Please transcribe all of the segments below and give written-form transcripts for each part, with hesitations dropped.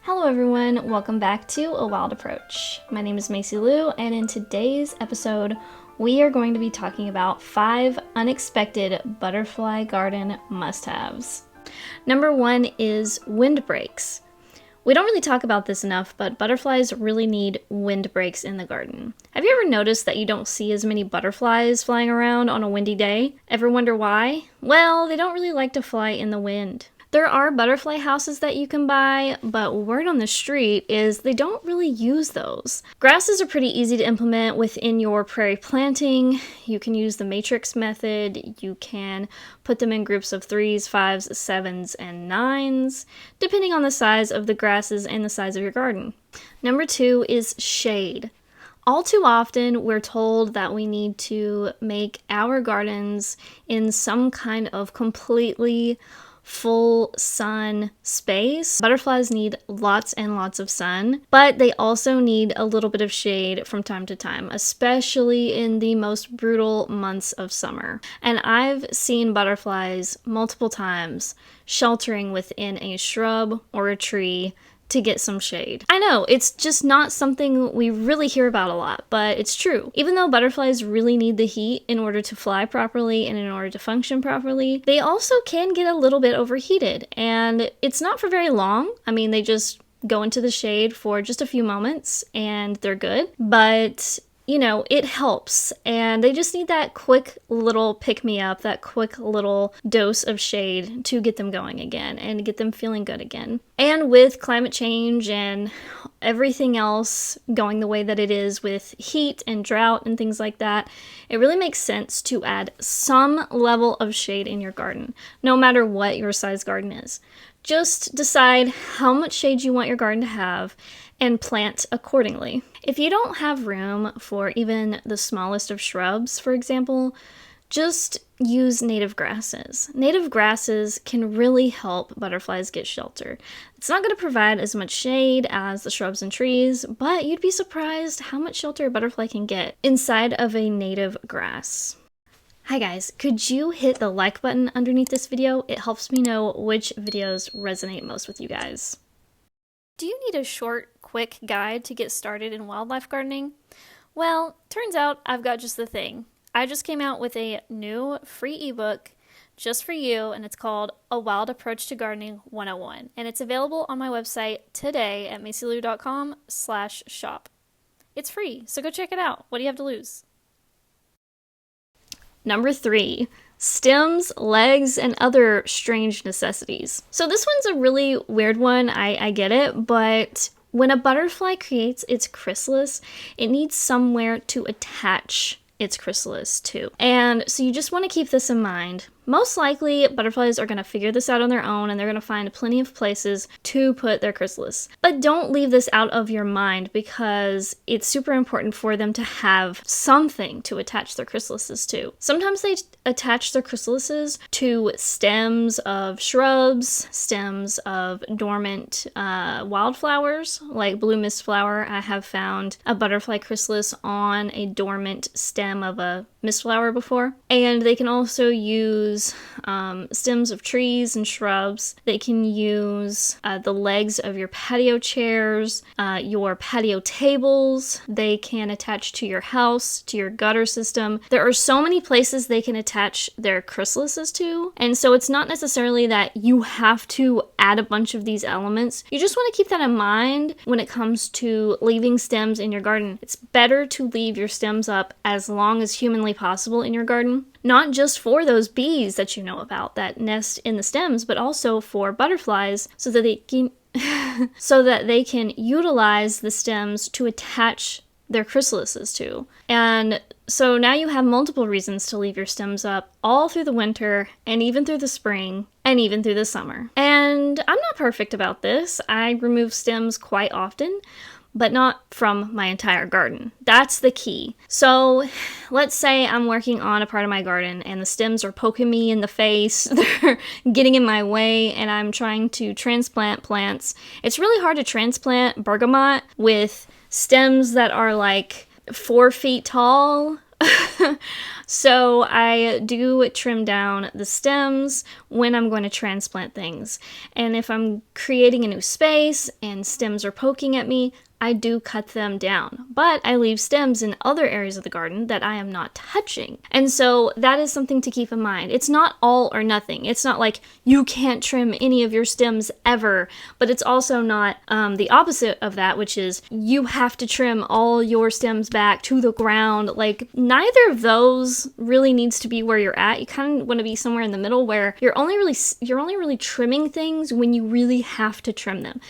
Hello everyone, welcome back to A Wild Approach. My name is Macy Lou, and in today's episode, we are going to be talking about 5 unexpected butterfly garden must-haves. Number 1 is windbreaks. We don't really talk about this enough, but butterflies really need windbreaks in the garden. Have you ever noticed that you don't see as many butterflies flying around on a windy day? Ever wonder why? Well, they don't really like to fly in the wind. There are butterfly houses that you can buy, but word on the street is they don't really use those. Grasses are pretty easy to implement within your prairie planting. You can use the matrix method. You can put them in groups of 3s, 5s, 7s, and 9s, depending on the size of the grasses and the size of your garden. Number 2 is shade. All too often, we're told that we need to make our gardens in some kind of completely full sun space. Butterflies need lots and lots of sun, but they also need a little bit of shade from time to time, especially in the most brutal months of summer. And I've seen butterflies multiple times sheltering within a shrub or a tree to get some shade. I know, it's just not something we really hear about a lot, but it's true. Even though butterflies really need the heat in order to fly properly and in order to function properly, they also can get a little bit overheated, and it's not for very long. I mean, they just go into the shade for just a few moments and they're good, but you know, it helps, and they just need that quick little pick-me-up, that quick little dose of shade to get them going again and get them feeling good again. And with climate change and everything else going the way that it is with heat and drought and things like that, it really makes sense to add some level of shade in your garden, no matter what your size garden is. Just decide how much shade you want your garden to have and plant accordingly. If you don't have room for even the smallest of shrubs, for example, just use native grasses. Native grasses can really help butterflies get shelter. It's not going to provide as much shade as the shrubs and trees, but you'd be surprised how much shelter a butterfly can get inside of a native grass. Hi guys, could you hit the like button underneath this video? It helps me know which videos resonate most with you guys. Do you need a short, quick guide to get started in wildlife gardening? Well, turns out I've got just the thing. I just came out with a new free ebook just for you, and it's called A Wild Approach to Gardening 101, and it's available on my website today at macylou.com/shop. It's free, so go check it out. What do you have to lose? Number 3, stems, legs, and other strange necessities. So this one's a really weird one, I get it, but when a butterfly creates its chrysalis, it needs somewhere to attach its chrysalis to. And so you just want to keep this in mind. Most likely, butterflies are going to figure this out on their own, and they're going to find plenty of places to put their chrysalis. But don't leave this out of your mind, because it's super important for them to have something to attach their chrysalises to. Sometimes they attach their chrysalises to stems of shrubs, stems of dormant wildflowers, like blue mistflower. I have found a butterfly chrysalis on a dormant stem of a mistflower before. And they can also use stems of trees and shrubs. They can use the legs of your patio chairs, your patio tables. They can attach to your house, to your gutter system. There are so many places they can attach their chrysalises to, and so it's not necessarily that you have to add a bunch of these elements. You just want to keep that in mind when it comes to leaving stems in your garden. It's better to leave your stems up as long as humanly possible in your garden. Not just for those bees that you know about that nest in the stems, but also for butterflies so that they can utilize the stems to attach their chrysalises to. And so now you have multiple reasons to leave your stems up all through the winter, and even through the spring, and even through the summer. And I'm not perfect about this. I remove stems quite often, but not from my entire garden. That's the key. So let's say I'm working on a part of my garden and the stems are poking me in the face, they're getting in my way, and I'm trying to transplant plants. It's really hard to transplant bergamot with stems that are like 4 feet tall. So I do trim down the stems when I'm going to transplant things. And if I'm creating a new space and stems are poking at me, I do cut them down, but I leave stems in other areas of the garden that I am not touching. And so that is something to keep in mind. It's not all or nothing. It's not like you can't trim any of your stems ever, but it's also not the opposite of that, which is you have to trim all your stems back to the ground. Like, neither of those really needs to be where you're at. You kind of want to be somewhere in the middle where you're only really trimming things when you really have to trim them.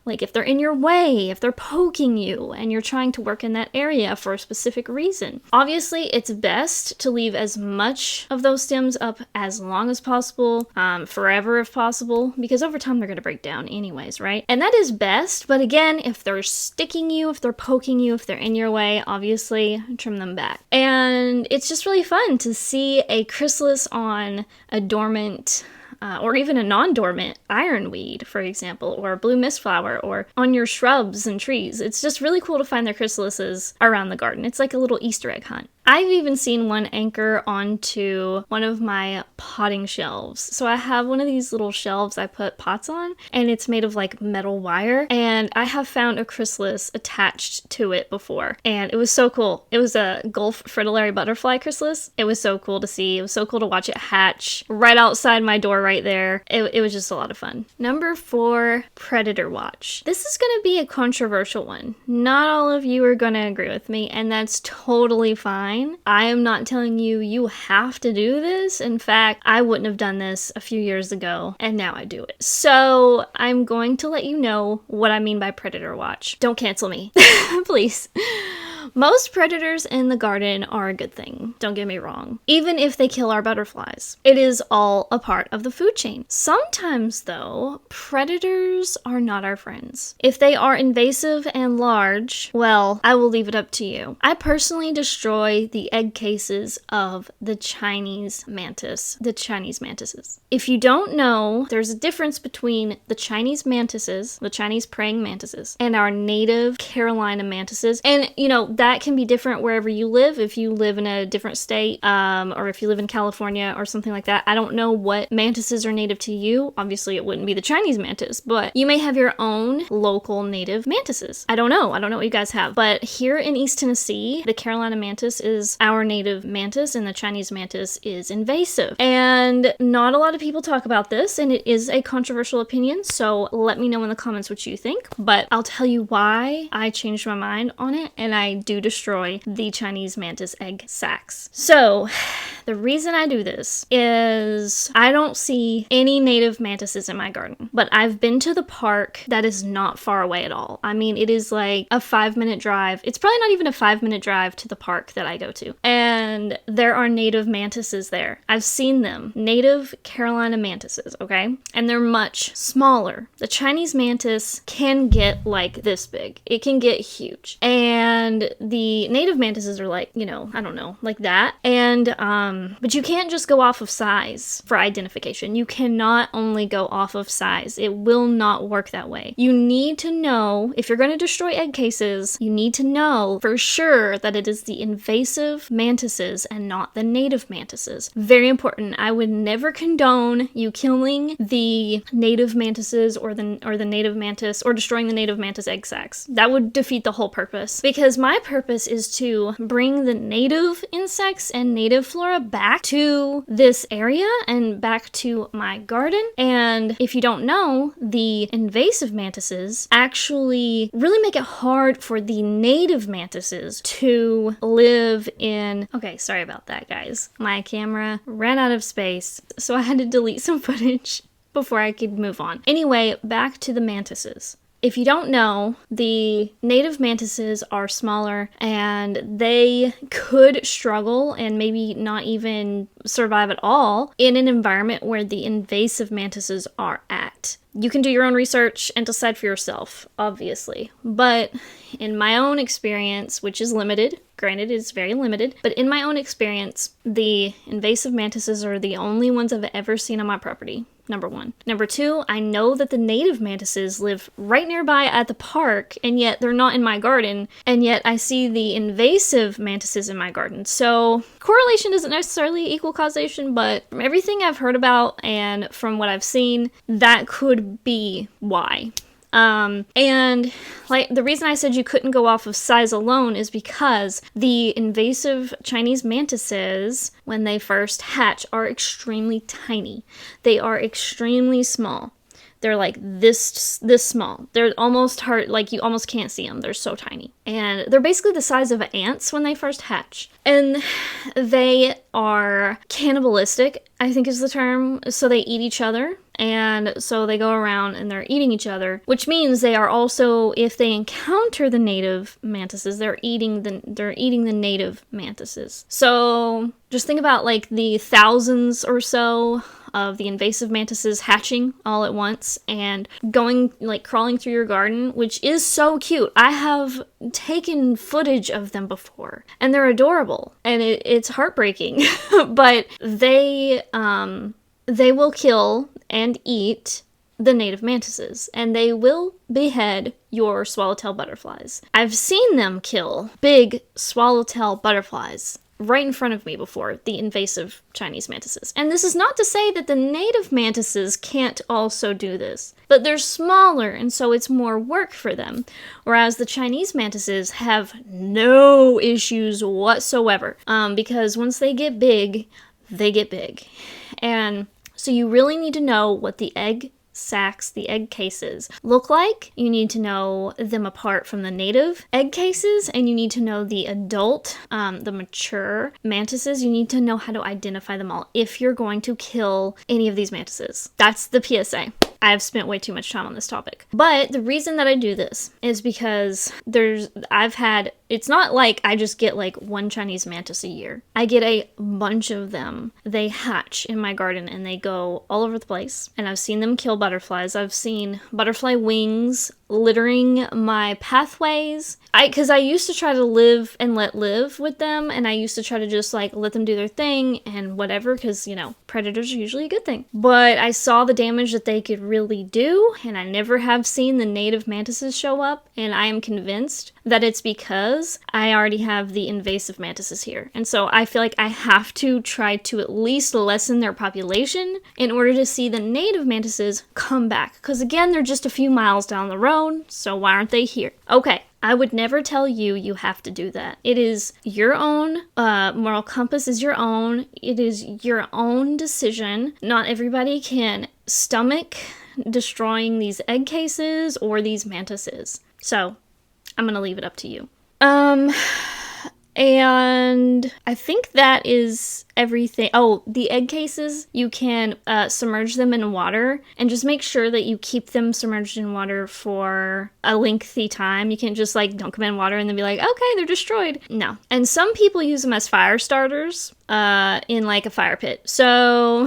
Like if they're in your way, if they're poking you, and you're trying to work in that area for a specific reason. Obviously, it's best to leave as much of those stems up as long as possible, forever if possible, because over time they're going to break down anyways, right? And that is best, but again, if they're sticking you, if they're poking you, if they're in your way, obviously trim them back. And it's just really fun to see a chrysalis on a dormant or even a non-dormant ironweed, for example, or blue mistflower, or on your shrubs and trees. It's just really cool to find their chrysalises around the garden. It's like a little Easter egg hunt. I've even seen one anchor onto one of my potting shelves. So I have one of these little shelves I put pots on, and it's made of like metal wire, and I have found a chrysalis attached to it before, and it was so cool. It was a Gulf fritillary butterfly chrysalis. It was so cool to see. It was so cool to watch it hatch right outside my door right there. It was just a lot of fun. Number 4, predator watch. This is going to be a controversial one. Not all of you are going to agree with me, and that's totally fine. I am not telling you you have to do this. In fact, I wouldn't have done this a few years ago, and now I do it. So I'm going to let you know what I mean by predator watch. Don't cancel me, please. Most predators in the garden are a good thing, don't get me wrong, even if they kill our butterflies. It is all a part of the food chain. Sometimes, though, predators are not our friends. If they are invasive and large, well, I will leave it up to you. I personally destroy the egg cases of the Chinese mantises. If you don't know, there's a difference between the Chinese mantises, the Chinese praying mantises, and our native Carolina mantises. And, you know, that can be different wherever you live. If you live in a different state, or if you live in California or something like that, I don't know what mantises are native to you. Obviously, it wouldn't be the Chinese mantis, but you may have your own local native mantises. I don't know what you guys have. But here in East Tennessee, the Carolina mantis is our native mantis, and the Chinese mantis is invasive. And not a lot of people talk about this, and it is a controversial opinion, so let me know in the comments what you think. But I'll tell you why I changed my mind on it, and I do destroy the Chinese mantis egg sacs. So the reason I do this is I don't see any native mantises in my garden, but I've been to the park that is not far away at all. I mean, it is like a 5-minute drive. It's probably not even a 5-minute drive to the park that I go to. And there are native mantises there. I've seen them. Native Carolina mantises, okay? And they're much smaller. The Chinese mantis can get like this big. It can get huge. And the native mantises are like, I don't know, like that. And, but you can't just go off of size for identification. You cannot only go off of size. It will not work that way. You need to know, if you're going to destroy egg cases, you need to know for sure that it is the invasive mantises and not the native mantises. Very important. I would never condone you killing the native mantises or the native mantis, or destroying the native mantis egg sacs. That would defeat the whole purpose, because my purpose is to bring the native insects and native flora back to this area and back to my garden. And if you don't know, the invasive mantises actually really make it hard for the native mantises to live in... Okay, sorry about that, guys. My camera ran out of space, so I had to delete some footage before I could move on. Anyway, back to the mantises. If you don't know, the native mantises are smaller, and they could struggle and maybe not even survive at all in an environment where the invasive mantises are at. You can do your own research and decide for yourself, obviously. But in my own experience, which is limited, granted it's very limited, but in my own experience, the invasive mantises are the only ones I've ever seen on my property. number one. Number two, I know that the native mantises live right nearby at the park, and yet they're not in my garden, and yet I see the invasive mantises in my garden. So correlation doesn't necessarily equal causation, but from everything I've heard about and from what I've seen, that could be why. And like the reason I said you couldn't go off of size alone is because the invasive Chinese mantises, when they first hatch, are extremely tiny. They are extremely small. They're like this small. They're almost hard, like you almost can't see them. They're so tiny. And they're basically the size of ants when they first hatch. And they are cannibalistic, I think is the term. So they eat each other. And so they go around and they're eating each other, which means they are also, if they encounter the native mantises, they're eating the native mantises. So just think about like the thousands or so of the invasive mantises hatching all at once and going, like crawling through your garden, which is so cute. I have taken footage of them before and they're adorable and it's heartbreaking, but they will kill and eat the native mantises, and they will behead your swallowtail butterflies. I've seen them kill big swallowtail butterflies right in front of me before, the invasive Chinese mantises. And this is not to say that the native mantises can't also do this, but they're smaller, and so it's more work for them. Whereas the Chinese mantises have no issues whatsoever, because once they get big, they get big. And so you really need to know what the egg sacs, the egg cases, look like. You need to know them apart from the native egg cases, and you need to know the adult, the mature mantises. You need to know how to identify them all if you're going to kill any of these mantises. That's the PSA. I've spent way too much time on this topic. But the reason that I do this is because it's not like I just get like one Chinese mantis a year. I get a bunch of them. They hatch in my garden and they go all over the place. And I've seen them kill butterflies. I've seen butterfly wings littering my pathways. Because I used to try to live and let live with them, and I used to try to just like let them do their thing and whatever, because predators are usually a good thing. But I saw the damage that they could really do, and I never have seen the native mantises show up, and I am convinced that it's because I already have the invasive mantises here. And so I feel like I have to try to at least lessen their population in order to see the native mantises come back. Because again, they're just a few miles down the road, so why aren't they here? Okay. I would never tell you have to do that. It is your own, moral compass is your own. It is your own decision. Not everybody can stomach destroying these egg cases or these mantises. So, I'm gonna leave it up to you. And I think that is everything. Oh, the egg cases, you can submerge them in water and just make sure that you keep them submerged in water for a lengthy time. You can't just like dunk them in water and then be like, okay, they're destroyed. No. And some people use them as fire starters in like a fire pit. So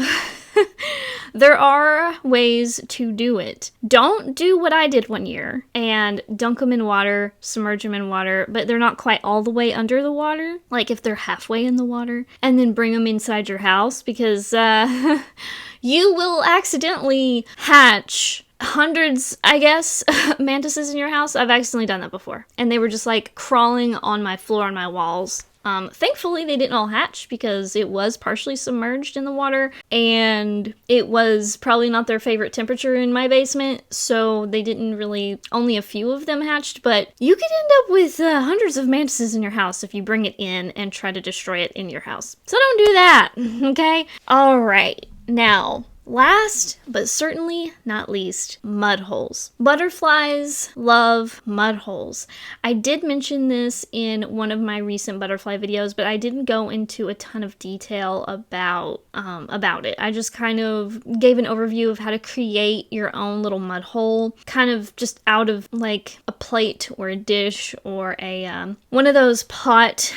there are ways to do it. Don't do what I did one year and dunk them in water, submerge them in water, but they're not quite all the way under the water. Like if they're halfway in the water, and then bring them inside your house, because you will accidentally hatch hundreds, I guess, mantises in your house. I've accidentally done that before. And they were just like crawling on my floor, on my walls. Thankfully, they didn't all hatch because it was partially submerged in the water, and it was probably not their favorite temperature in my basement, so they didn't really, only a few of them hatched, but you could end up with hundreds of mantises in your house if you bring it in and try to destroy it in your house. So don't do that, okay? All right, now, last, but certainly not least, mud holes. Butterflies love mud holes. I did mention this in one of my recent butterfly videos, but I didn't go into a ton of detail about it. I just kind of gave an overview of how to create your own little mud hole, kind of just out of like a plate or a dish or a one of those pot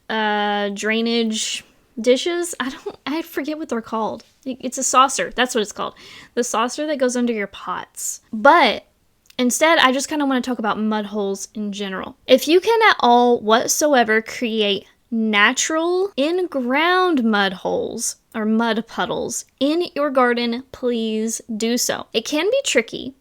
drainage dishes. I forget what they're called. It's a saucer. That's what it's called. The saucer that goes under your pots. But instead, I just kind of want to talk about mud holes in general. If you can at all whatsoever create natural in-ground mud holes or mud puddles in your garden, please do so. It can be tricky,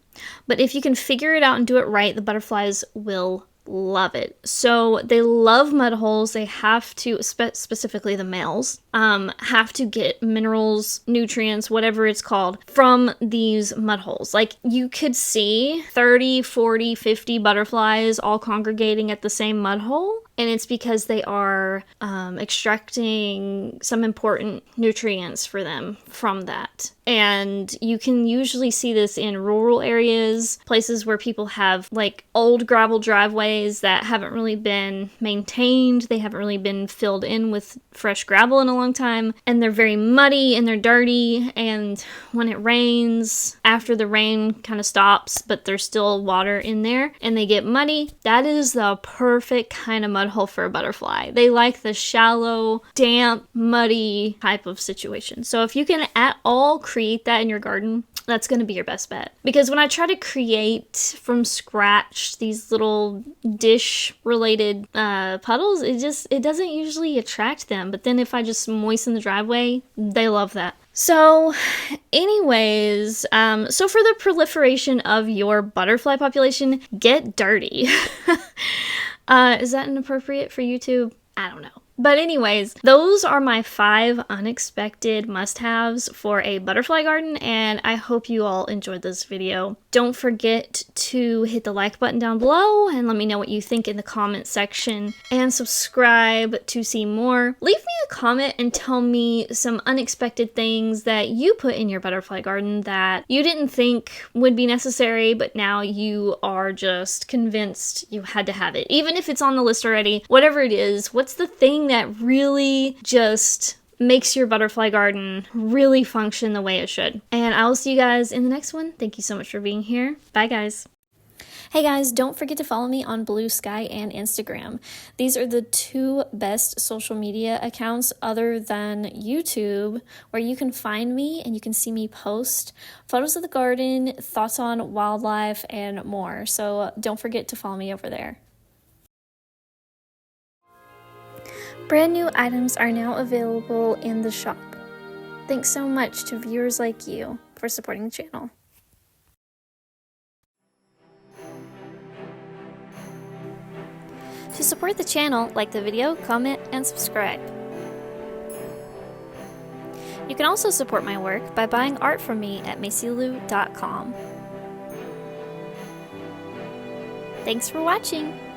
but if you can figure it out and do it right, the butterflies will love it. So they love mud holes. They have to, specifically the males, have to get minerals, nutrients, whatever it's called, from these mud holes. Like you could see 30, 40, 50 butterflies all congregating at the same mud hole. And it's because they are extracting some important nutrients for them from that. And you can usually see this in rural areas, places where people have like old gravel driveways that haven't really been maintained. They haven't really been filled in with fresh gravel in a long time. And they're very muddy and they're dirty. And when it rains, after the rain kind of stops, but there's still water in there and they get muddy, that is the perfect kind of mud hole for a butterfly. They like the shallow, damp, muddy type of situation. So if you can at all create that in your garden, that's going to be your best bet. Because when I try to create from scratch these little dish related puddles, it doesn't usually attract them. But then if I just moisten the driveway, they love that. So anyways, so for the proliferation of your butterfly population, get dirty. Is that inappropriate for YouTube? I don't know. But anyways, those are my 5 unexpected must-haves for a butterfly garden, and I hope you all enjoyed this video. Don't forget to hit the like button down below and let me know what you think in the comment section, and subscribe to see more. Leave me a comment and tell me some unexpected things that you put in your butterfly garden that you didn't think would be necessary, but now you are just convinced you had to have it. Even if it's on the list already, whatever it is, what's the thing that really just makes your butterfly garden really function the way it should? And I will see you guys in the next one. Thank you so much for being here. Bye, guys. Hey guys, don't forget to follow me on Blue Sky and Instagram. These are the 2 best social media accounts other than YouTube where you can find me and you can see me post photos of the garden, thoughts on wildlife, and more. So don't forget to follow me over there. Brand new items are now available in the shop. Thanks so much to viewers like you for supporting the channel. To support the channel, like the video, comment, and subscribe. You can also support my work by buying art from me at macylou.com. Thanks for watching!